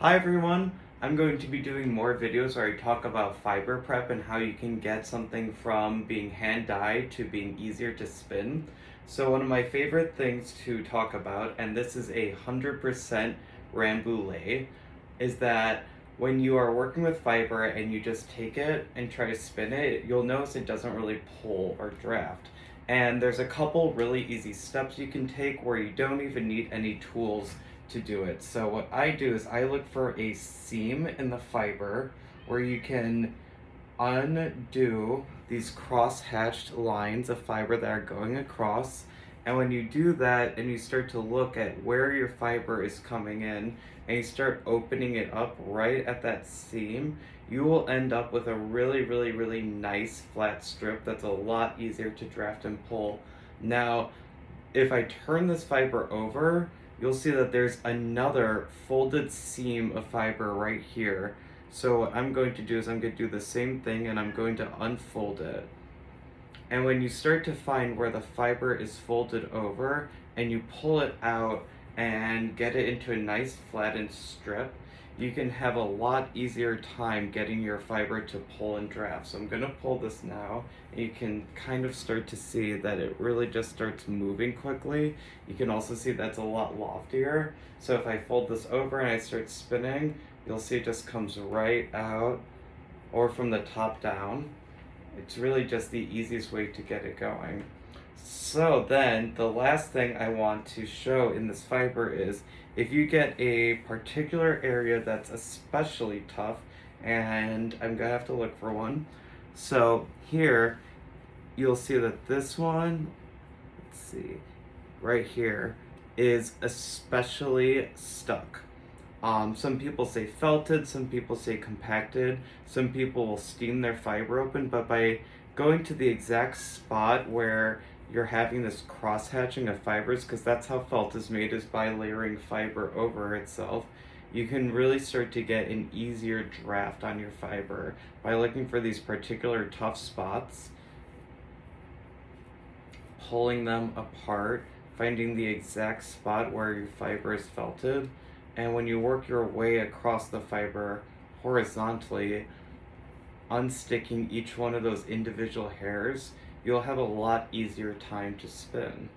Hi everyone, I'm going to be doing more videos where I talk about fiber prep and how you can get something from being hand dyed to being easier to spin. So one of my favorite things to talk about, and this is 100% Rambouillet, is that when you are working with fiber and you just take it and try to spin it, you'll notice it doesn't really pull or draft. And there's a couple really easy steps you can take where you don't even need any tools to do it. So what I do is I look for a seam in the fiber where you can undo these cross-hatched lines of fiber that are going across. And when you do that and you start to look at where your fiber is coming in and you start opening it up right at that seam, you will end up with a really nice flat strip that's a lot easier to draft and pull. Now, if I turn this fiber over, you'll see that there's another folded seam of fiber right here. So what I'm going to do is I'm going to do the same thing and I'm going to unfold it. And when you start to find where the fiber is folded over and you pull it out and get it into a nice flattened strip, you can have a lot easier time getting your fiber to pull and draft. So I'm going to pull this now, and you can kind of start to see that it really just starts moving quickly. You can also see that's a lot loftier. So if I fold this over and I start spinning, you'll see it just comes right out, or from the top down. It's really just the easiest way to get it going. So then the last thing I want to show in this fiber is if you get a particular area that's especially tough, and I'm gonna have to look for one. So here you'll see that this one, let's see, right here is especially stuck. Some people say felted, some people say compacted, some people will steam their fiber open, but by going to the exact spot where you're having this cross hatching of fibers, because that's how felt is made, is by layering fiber over itself, you can really start to get an easier draft on your fiber by looking for these particular tough spots, pulling them apart, finding the exact spot where your fiber is felted, and when you work your way across the fiber horizontally, unsticking each one of those individual hairs, you'll have a lot easier time to spin.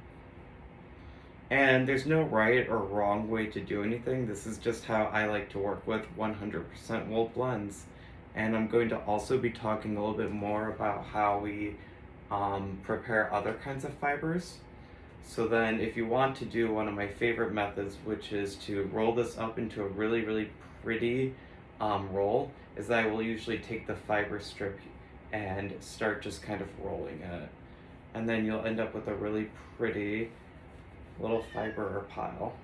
And there's no right or wrong way to do anything. This is just how I like to work with 100% wool blends. And I'm going to also be talking a little bit more about how we prepare other kinds of fibers. So then if you want to do one of my favorite methods, which is to roll this up into a really pretty roll, is that I will usually take the fiber strip and start just kind of rolling it. And then you'll end up with a really pretty little fiber pile.